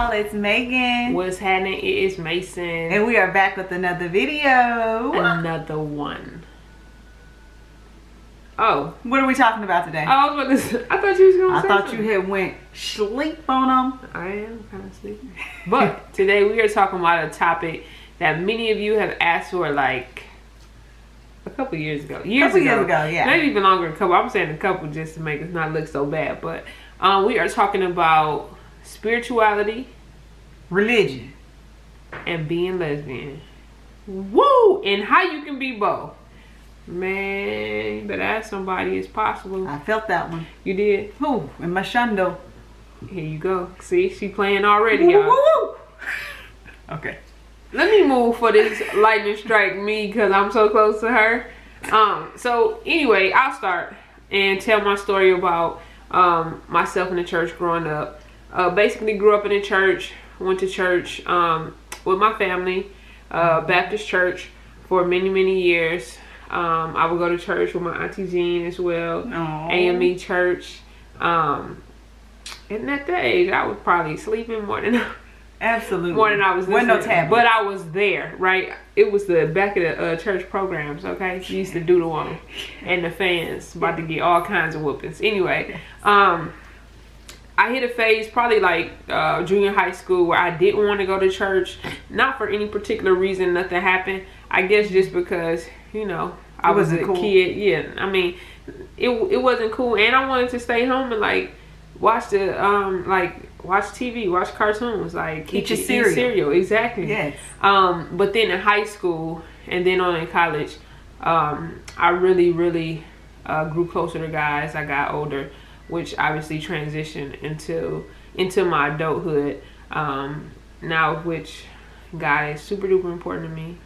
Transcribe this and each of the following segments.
y'all, it's Megan. What's happening? It is Mason. And we are back with another video. Another one. Oh. What are we talking about today? I was about to say, I thought you was going to say I thought something. you had went sleep on them. I am kind of sleepy. But today we are talking about a topic that many of you have asked for like a couple years ago. Years ago, yeah. Maybe even longer than a couple. I'm saying a couple just to make us not look so bad. But we are talking about spirituality, religion, and being lesbian. Woo! And how you can be both. Man, you better ask somebody. It's possible. I felt that one. You did? Who? In my shundo. Here you go. See, she playing already, y'all. Woo! Okay. Let me move for this lightning strike me because I'm so close to her. So anyway, I'll start and tell my story about myself in the church growing up. Basically grew up in the church, went to church with my family, Baptist church for many years. I would go to church with my auntie Jean as well. Aww. AME church. And at that age, I was probably sleeping more than absolutely more than I was listening. No tablet. But I was there, right? It was the back of the church programs, okay? She used to doodle on them. And the fans about to get all kinds of whoopings. Anyway, I hit a phase probably like junior high school where I didn't want to go to church. Not for any particular reason, nothing happened. I guess just because, you know, I was a kid. Yeah, I mean, it wasn't cool. And I wanted to stay home and like watch the watch TV, watch cartoons, like eat your cereal. Exactly. Yes. But then in high school and then on in college, I really grew closer to guys. I got older, which obviously transitioned into my adulthood. Now, which God is super duper important to me.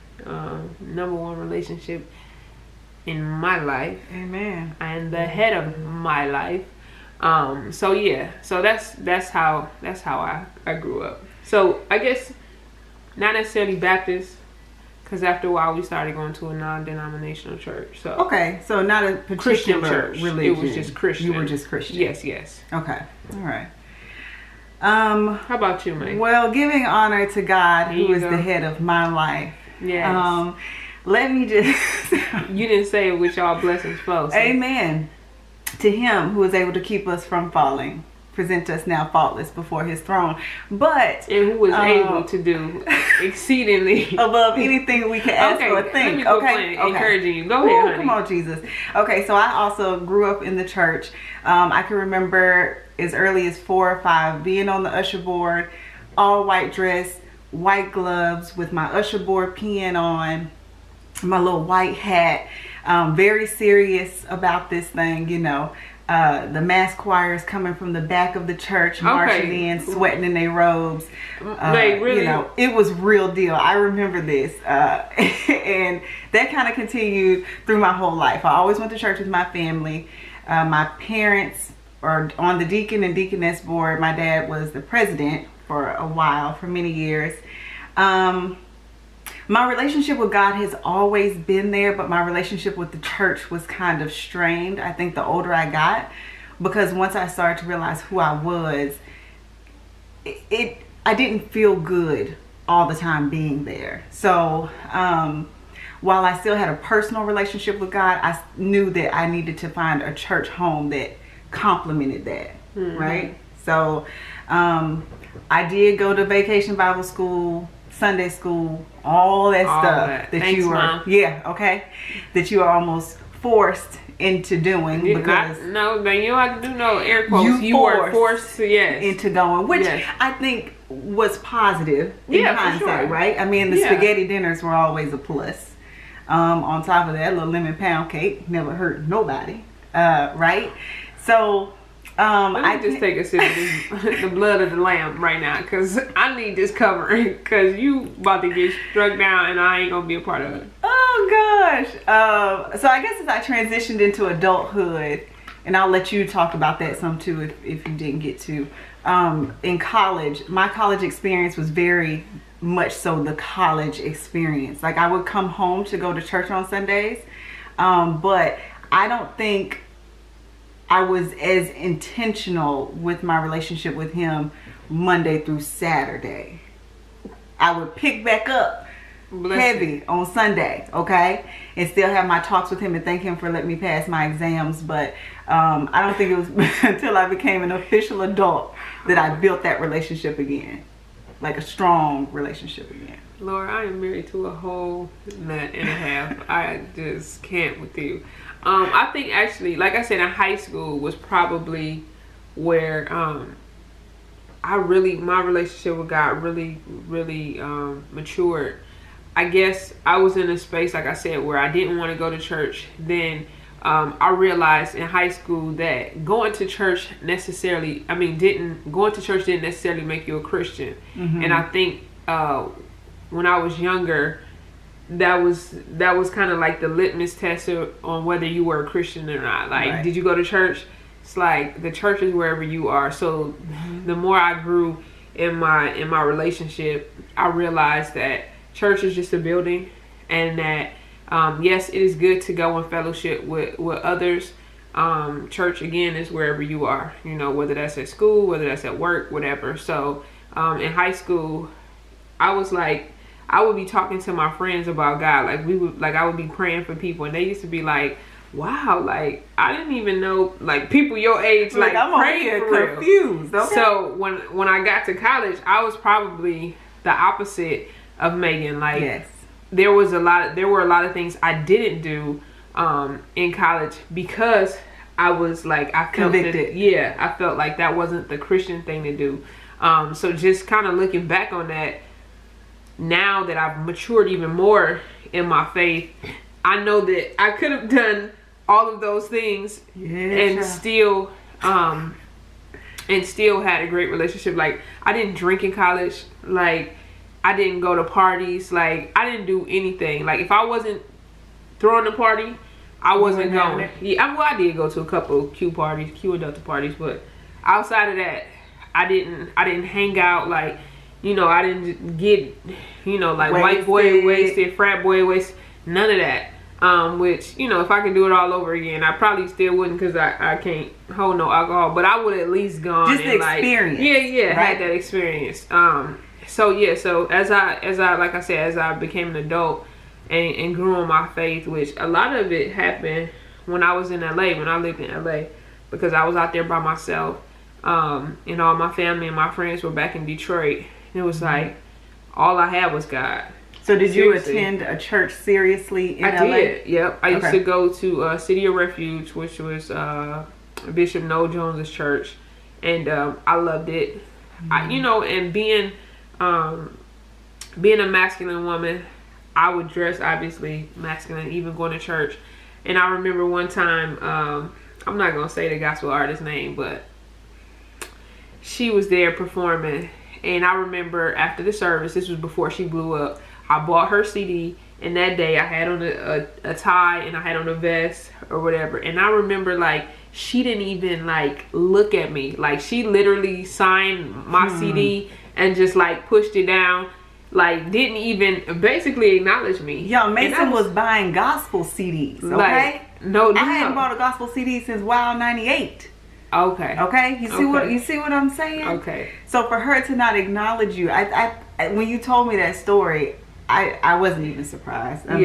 Number one relationship in my life. Amen. And the head of my life. So yeah, so that's how I grew up. So I guess not necessarily Baptist, because after a while we started going to a non-denominational church. So okay, so not a particular Christian church. Religion. It was just Christian. You were just Christian. Yes. Okay. All right. How about you, May? Well, giving honor to God, who is the head of my life. Yes. Let me just you didn't say it with y'all blessings flow. So. Amen. To him who is able to keep us from falling, present us now faultless before his throne. But and who was able to do exceedingly above anything we can ask or think. Let me go okay. Encouraging you. Go ahead, honey. Come on, Jesus. Okay, so I also grew up in the church. I can remember as early as 4 or 5 being on the usher board, all white dress, white gloves with my usher board pen on, my little white hat. Very serious about this thing, you know. The mass choirs coming from the back of the church, marching in, sweating in their robes. Really? You know, it was real deal. I remember this. And that kind of continued through my whole life. I always went to church with my family. My parents are on the deacon and deaconess board. My dad was the president for a while, for many years. My relationship with God has always been there, but my relationship with the church was kind of strained, I think, the older I got, because once I started to realize who I was, I didn't feel good all the time being there. So while I still had a personal relationship with God, I knew that I needed to find a church home that complemented that, right? So I did go to Vacation Bible School, Sunday school, all that stuff that Thanks, you were, Mom. that you are almost forced into doing, because you don't have to do no air quotes. You were forced into going, which I think was positive in hindsight, right? I mean, the spaghetti dinners were always a plus. On top of that, a little lemon pound cake never hurt nobody, right? So I just take a sip of the blood of the lamb right now, because I need this covering, because you about to get struck down and I ain't gonna be a part of it. Oh gosh. So I guess as I transitioned into adulthood, and I'll let you talk about that some too if you didn't get to, in college, my college experience was very much so the college experience. Like, I would come home to go to church on Sundays, but I don't think I was as intentional with my relationship with him Monday through Saturday. I would pick back up heavy on Sunday, okay? And still have my talks with him and thank him for letting me pass my exams. But I don't think it was until I became an official adult that I built that relationship again. Like a strong relationship again. Lord, I am married to a whole nut and a half. I just can't with you. I think actually, like I said, in high school was probably where my relationship with God really matured. I guess I was in a space, like I said, where I didn't want to go to church. Then I realized in high school that going to church didn't necessarily make you a Christian. Mm-hmm. And I think when I was younger, that was kind of like the litmus test on whether you were a Christian or not. Like, right. Did you go to church? It's like the church is wherever you are. So mm-hmm. the more I grew in my relationship, I realized that church is just a building, and that yes, it is good to go in fellowship with others. Church again is wherever you are, you know, whether that's at school, whether that's at work, whatever. So in high school, I was like, I would be talking to my friends about God. I would be praying for people, and they used to be like, wow, like I didn't even know, like people your age like I'm praying for confused. Okay. So when I got to college, I was probably the opposite of Megan. Like, yes. there were a lot of things I didn't do in college because I was like, I felt convicted. I felt like that wasn't the Christian thing to do. So just kind of looking back on that, now that I've matured even more in my faith, I know that I could have done all of those things and still had a great relationship. Like, I didn't drink in college. Like, I didn't go to parties. Like, I didn't do anything. Like, if I wasn't throwing a party, I wasn't going. Yeah, I did go to a couple Q adult parties, but outside of that, I didn't hang out. Like, you know, I didn't get, you know, like white boy wasted, frat boy wasted, none of that. Which, you know, if I could do it all over again, I probably still wouldn't, because I can't hold no alcohol, but I would at least gone just and experience. Right? Had that experience. So as I became an adult and grew in my faith, which a lot of it happened when I was in LA, when I lived in LA, because I was out there by myself, and all my family and my friends were back in Detroit. It was like all I had was God. So did you attend a church seriously in LA? I did, yep. I used to go to City of Refuge, which was Bishop Noel Jones's church, and I loved it. You know, and being a masculine woman, I would dress obviously masculine, even going to church. And I remember one time, I'm not gonna say the gospel artist's name, but she was there performing, and I remember after the service, this was before she blew up, I bought her CD, and that day I had on a tie and I had on a vest or whatever. And I remember, like, she didn't even like look at me. Like, she literally signed my CD and just like pushed it down. Like, didn't even basically acknowledge me. Yo, Mason was buying gospel CDs, okay? Like, I hadn't bought a gospel CD since Wild 98. Okay. You see what I'm saying? Okay. So for her to not acknowledge you, I when you told me that story, I wasn't even surprised. I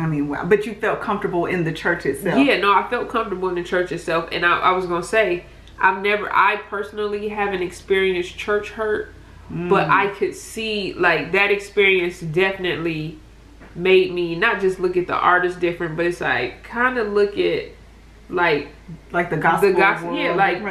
mean, wow. But you felt comfortable in the church itself. Yeah, no, I felt comfortable in the church itself. And I was going to say, I personally haven't experienced church hurt, but I could see, like, that experience definitely made me not just look at the artist different, but it's like, kind of look at, like the gospel world, like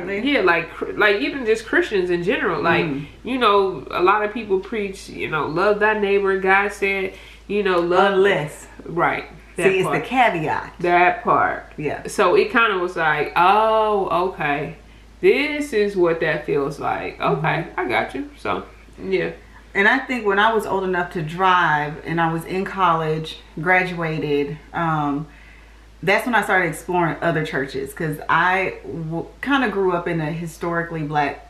even just Christians in general. Like, you know, a lot of people preach, you know, love thy neighbor. God said, you know, love unless, right? See, it's the caveat. That part, yeah. So it kind of was like, oh, okay, this is what that feels like. Okay, I got you. So yeah. And I think when I was old enough to drive and I was in college, graduated, that's when I started exploring other churches, because I kind of grew up in a historically black,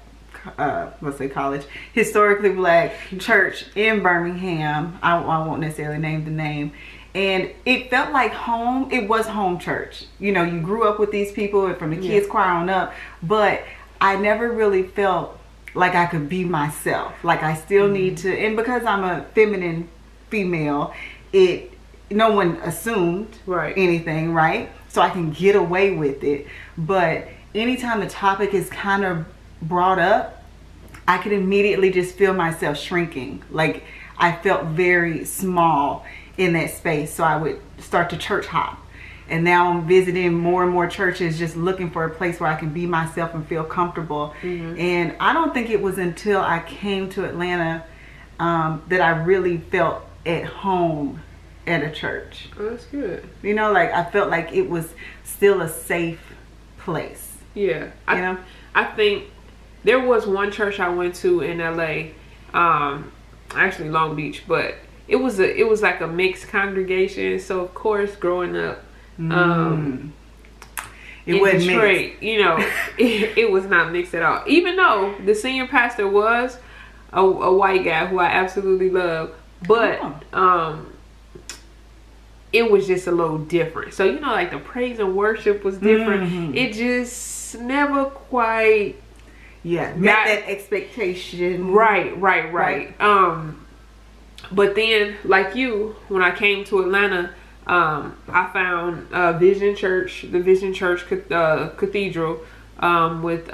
historically black church in Birmingham. I won't necessarily name the name. And it felt like home. It was home church. You know, you grew up with these people from the kids choir on up, but I never really felt like I could be myself. Like I still need to, and because I'm a feminine female, no one assumed anything, right? So I can get away with it. But anytime the topic is kind of brought up, I could immediately just feel myself shrinking. Like I felt very small in that space. So I would start to church hop. And now I'm visiting more and more churches, just looking for a place where I can be myself and feel comfortable. And I don't think it was until I came to Atlanta that I really felt at home at a church. Oh, that's good. You know, like I felt like it was still a safe place. Yeah. You know? I think there was one church I went to in LA, actually Long Beach, but it was like a mixed congregation. So of course, growing up, in wasn't Detroit, mixed. you know, it was not mixed at all. Even though the senior pastor was a white guy who I absolutely love, but it was just a little different. So you know, like the praise and worship was different. It just never quite met that expectation. Right. But then, like you, when I came to Atlanta, I found Vision Church, the Vision Church Cathedral, with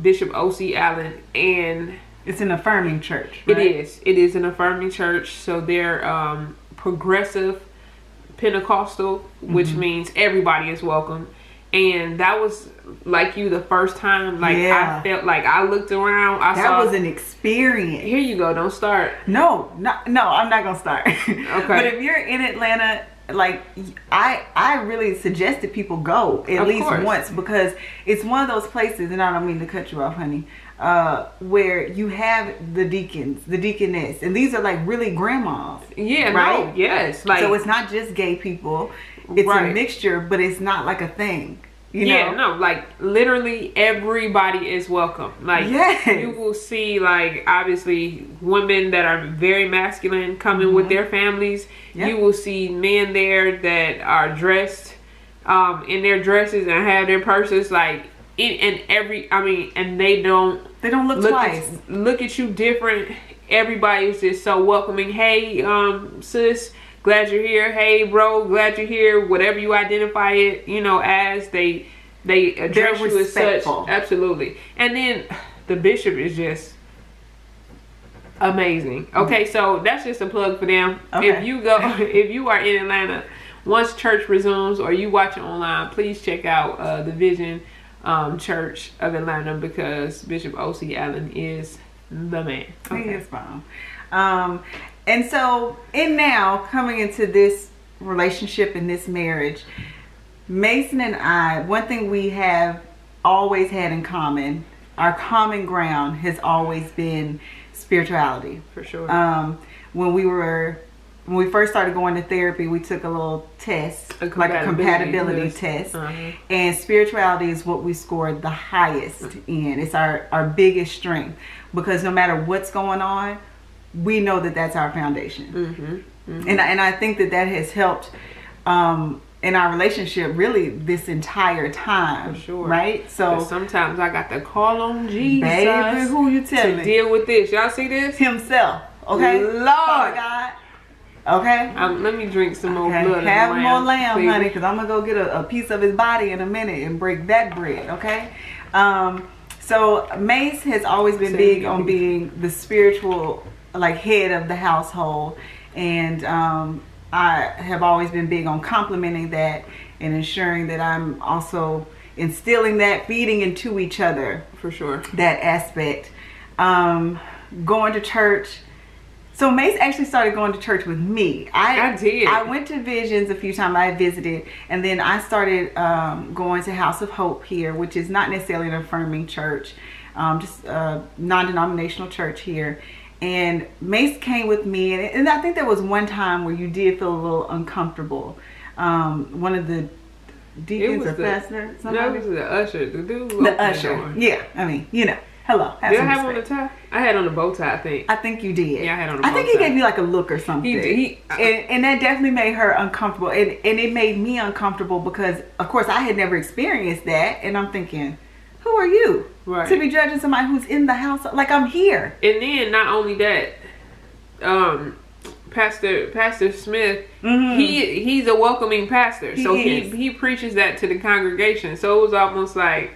Bishop O.C. Allen, and it's an affirming church, right? It is an affirming church. So they're progressive Pentecostal, which means everybody is welcome. And that was, like you, the first time, like, I felt like I looked around. That was an experience. Here you go. Don't start. No, I'm not going to start. Okay. But if you're in Atlanta, like, I really suggested people go at least once, because it's one of those places, and I don't mean to cut you off, honey, where you have the deacons, the deaconess, and these are like really grandmas. Yeah, right? No, yes. Like, so it's not just gay people. It's a mixture, but it's not like a thing. You know? No, like literally everybody is welcome. Like you will see, like, obviously women that are very masculine coming with their families. You will see men there that are dressed in their dresses and have their purses, like, and they don't look twice. Look at you different. Everybody is just so welcoming. Hey, sis, glad you're here. Hey, bro, glad you're here. Whatever you identify it, you know, as they address you as such. Absolutely. And then the bishop is just amazing. Okay, so that's just a plug for them. If you are in Atlanta, once church resumes or you watch it online, please check out the Vision Church of Atlanta, because Bishop O.C. Allen is the man. He is bomb. And so, now coming into this relationship and this marriage, Mason and I, one thing we have always had in common, our common ground has always been spirituality. For sure. When we first started going to therapy, we took a little test, like a compatibility test. And spirituality is what we scored the highest in. It's our biggest strength, because no matter what's going on, we know that that's our foundation. And I think that has helped in our relationship really this entire time. For sure. Right? So sometimes I got to call on Jesus, baby, who you telling, to deal with this. Y'all see this? Himself. Okay? Lord God. Okay? Let me drink some more blood. Have more lamb, please, honey, because I'm going to go get a piece of his body in a minute and break that bread. Okay? So Mace has always been big on being the spiritual, like, head of the household, and I have always been big on complimenting that and ensuring that I'm also instilling that, feeding into each other. For sure. That aspect. Going to church. So Mace actually started going to church with me. I did. I went to Visions a few times. I visited, and then I started going to House of Hope here, which is not necessarily an affirming church, just a non-denominational church here. And Mace came with me, and I think there was one time where you did feel a little uncomfortable. One of the deacons or pastor, no, it was the usher, the dude. The usher, yeah. I mean, you know, hello. Did I have on the tie? I had on the bow tie, I think. I think you did. Yeah, I had on the bow tie. I think he gave me like a look or something. And that definitely made her uncomfortable, and it made me uncomfortable because, of course, I had never experienced that, and I'm thinking, Who are you Right. to be judging somebody who's in the house? Like, I'm here. And then not only that, Pastor Smith, he's a welcoming pastor. So he preaches that to the congregation. So it was almost like,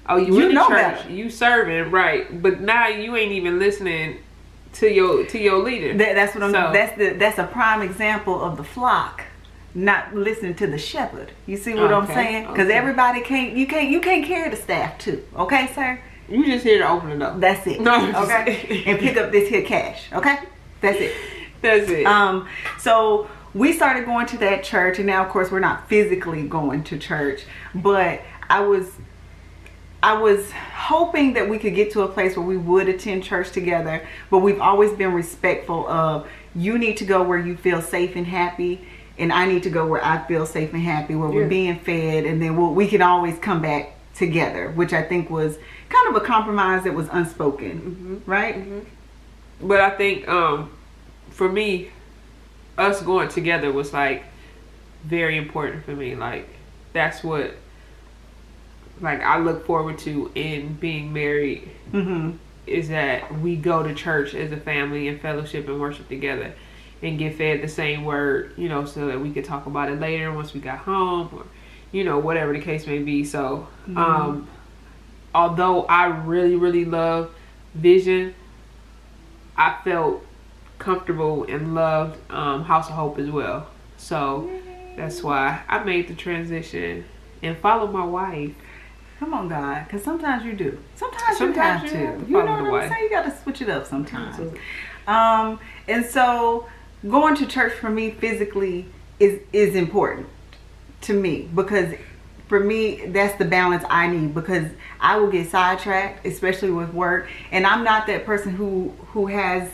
oh, you in the church, you serving, right? But now you ain't even listening to your leader. That's what I'm. So, that's a prime example of the flock not listening to the shepherd. You see what I'm saying? Because everybody you can't carry the staff too. Okay, sir. You just here to open it up. That's it. No, okay. And pick up this here cash. Okay, that's it. That's it. So we started going to that church, and now of course we're not physically going to church, but I was hoping that we could get to a place where we would attend church together, but we've always been respectful of, you need to go where you feel safe and happy, and I need to go where I feel safe and happy, where we're being fed, and then we can always come back together, which I think was kind of a compromise that was unspoken, right? But I think for me, us going together was like very important for me. Like, that's what I look forward to in being married, is that we go to church as a family and fellowship and worship together and get fed the same word, you know, so that we could talk about it later once we got home, or, you know, whatever the case may be. So although I really, really love Vision, I felt comfortable and loved House of Hope as well. So that's why I made the transition and followed my wife. Come on, God, because sometimes you do. Sometimes you have to. You know what I'm saying? You got to switch it up sometimes. And so going to church for me physically is important to me, because for me, that's the balance I need, because I will get sidetracked, especially with work. And I'm not that person who has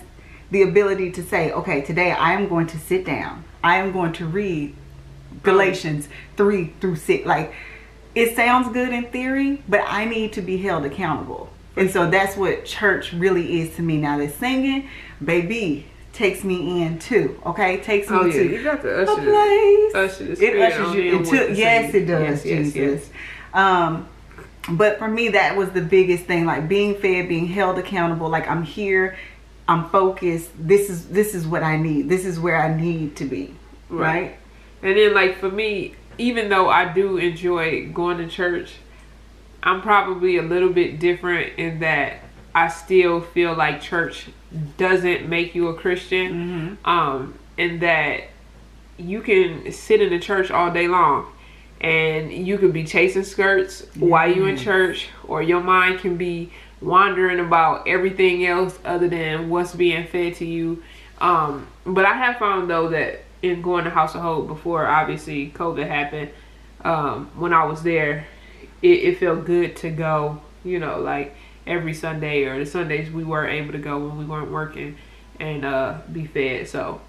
the ability to say, okay, today I am going to sit down. I am going to read Galatians 3-6. Like, it sounds good in theory, but I need to be held accountable. And so that's what church really is to me. Now, the singing, baby, takes me in too. Okay, takes me to you got to usher it ushers you into. Yes, it does. Jesus. But for me, that was the biggest thing. Like, being fed, being held accountable. Like, I'm here, I'm focused. This is what I need. This is where I need to be. Right. And then, like, for me, even though I do enjoy going to church, I'm probably a little bit different in that I still feel like church doesn't make you a Christian. And that you can sit in the church all day long and you could be chasing skirts while you're in church, or your mind can be wandering about everything else other than what's being fed to you. But I have found, though, that in going to House of Hope before obviously COVID happened, when I was there, it felt good to go, you know, like every Sunday, or the Sundays we were able to go when we weren't working, and be fed. So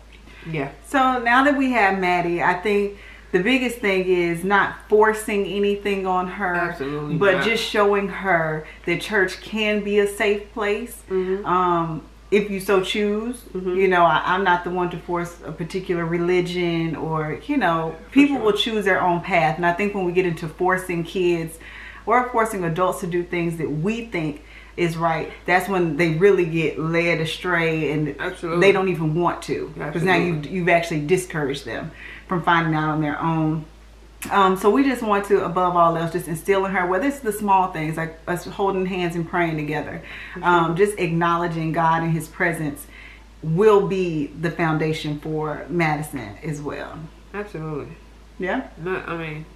yeah. So now that we have Maddie, I think the biggest thing is not forcing anything on her. Absolutely but not. Just showing her that church can be a safe place. If you so choose. You know, I'm not the one to force a particular religion, or, you know, people will choose their own path. And I think when we get into forcing kids or forcing adults to do things that we think is right, that's when they really get led astray, and they don't even want to, because now you've actually discouraged them from finding out on their own. So we just want to, above all else, just instill in her, whether it's the small things like us holding hands and praying together, just acknowledging God and His presence will be the foundation for Madison as well. Absolutely. Yeah. No, I mean,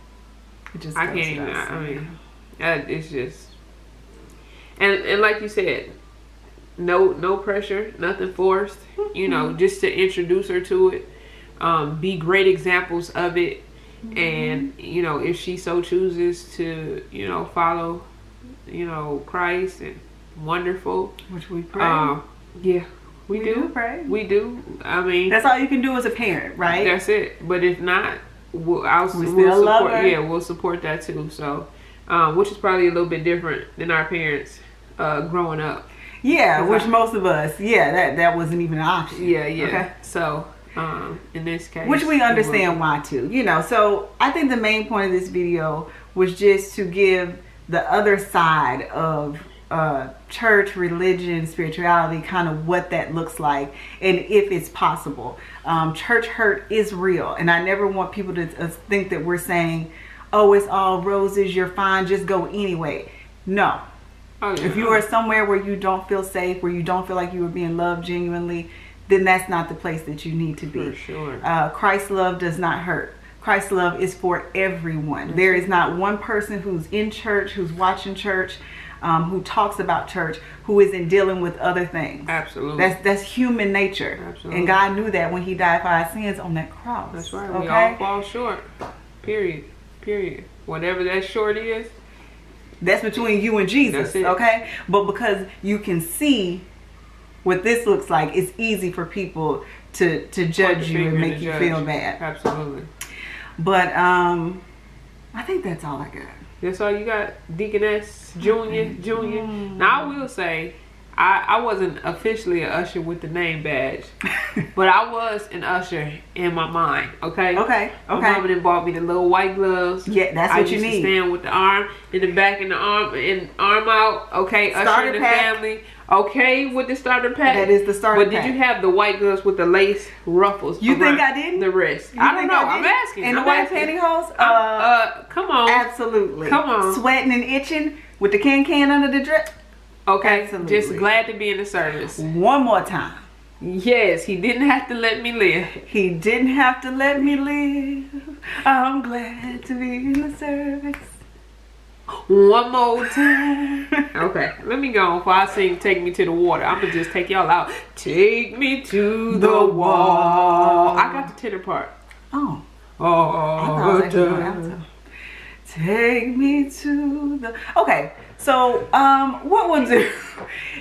it just I can't even. I mean, it's just, and like you said, no pressure, nothing forced. You know, just to introduce her to it, be great examples of it. And, you know, if she so chooses to, you know, follow, you know, Christ, and wonderful. Which we pray. Yeah, we do pray. We do. I mean, that's all you can do as a parent, right? That's it. But if not, we'll still love her. Yeah, we'll support that too. So, which is probably a little bit different than our parents growing up. Yeah, which most of us, that wasn't even an option. Yeah. Okay. So, in this case, which we understand why too, you know. So I think the main point of this video was just to give the other side of church, religion, spirituality, kind of what that looks like, and if it's possible. Church hurt is real, and I never want people to think that we're saying, oh, it's all roses, you're fine, just go anyway. No. Oh, yeah. If you are somewhere where you don't feel safe, where you don't feel like you are being loved genuinely, then that's not the place that you need to be. For sure. Christ's love does not hurt. Christ's love is for everyone. There is not one person who's in church, who's watching church, who talks about church, who isn't dealing with other things. Absolutely. That's human nature. Absolutely. And God knew that when he died for our sins on that cross. That's right. We all fall short. Period. Whatever that short is, that's between you and Jesus. Okay? But because you can see what this looks like, it's easy for people to judge you and make you feel bad. Absolutely. But I think that's all I got. That's all you got, Deaconess, Junior. Now I will say, I wasn't officially an usher with the name badge, but I was an usher in my mind. Okay. My mama then bought me the little white gloves. Yeah, that's what you need. I used to stand with the arm in the back and the arm out. Okay, usher in the family. Okay, with the starter pack. That is the starter pack. But did you have the white gloves with the lace ruffles? You think I didn't? The wrist. I don't know. I'm asking. And the white pantyhose? Come on. Absolutely. Come on. Sweating and itching with the can under the dress. Okay. Absolutely. Just glad to be in the service. One more time. Yes, he didn't have to let me live. He didn't have to let me live. I'm glad to be in the service. One more time. Okay, let me go on before I sing Take Me to the Water. I'm gonna just take y'all out. Take me to the wall. I got the tenor part. Oh. Oh. I thought I was actually going out. Take me to the... Okay, so what we'll do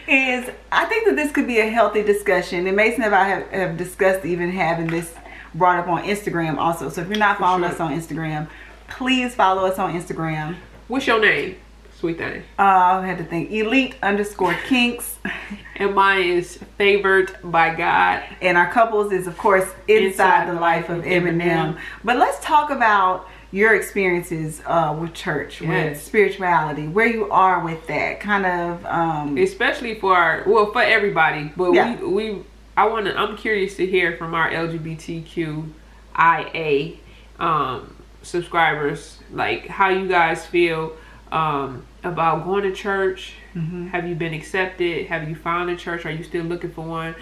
is, I think that this could be a healthy discussion. And Mason and I have discussed even having this brought up on Instagram also. So if you're not following us on Instagram, please follow us on Instagram. What's your name, sweet thing? I had to think. Elite_kinks. And mine is Favored by God. And our couples is, of course, Inside the Life of M&M. But let's talk about your experiences with church, with spirituality, where you are with that kind of. Especially for for everybody, but I'm curious to hear from our LGBTQIA subscribers, like how you guys feel about going to church. Have you been accepted? Have you found a church? Are you still looking for one?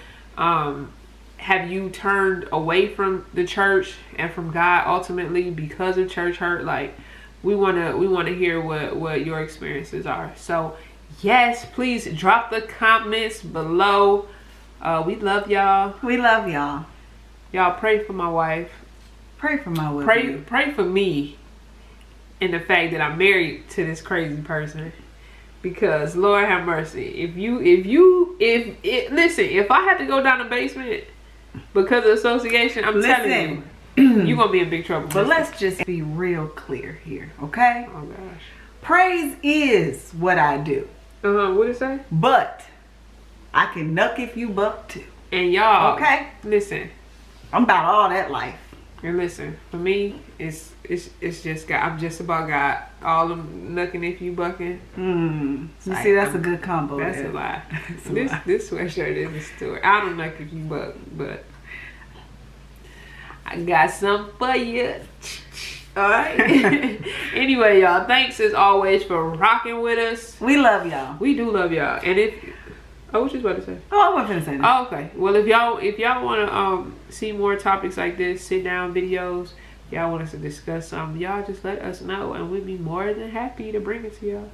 Have you turned away from the church and from God ultimately because of church hurt? Like, we want to hear what your experiences are. So yes, please drop the comments below. We love y'all. We love y'all. Y'all pray for my wife. Pray for my wife. Pray for me and the fact that I'm married to this crazy person. Because Lord have mercy. Listen, if I had to go down the basement because of association, I'm telling you, you're gonna be in big trouble. But let's just be real clear here, okay? Oh gosh. Praise is what I do. What it say? But I can nuck if you buck too. And y'all, okay? Listen, I'm about all that life. And listen, for me, it's just God. I'm just about God. All them nucking if you bucking. You see, that's a good combo. That's a lie. This sweatshirt is a story. I don't nuck if you buck, but I got something for you. Alright. Anyway, y'all, thanks as always for rocking with us. We love y'all. We do love y'all. And if what you about to say? Oh, I wasn't finna say that. Oh, okay. Well, if y'all want to see more topics like this, sit down videos, y'all want us to discuss something, y'all just let us know, and we'd be more than happy to bring it to y'all.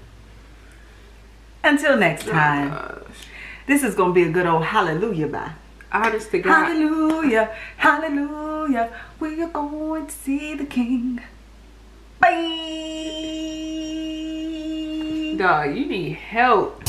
Until next time, this is gonna be a good old hallelujah. Bye. Honest to God. Hallelujah, hallelujah. We are going to see the King. Bye. Dog, you need help.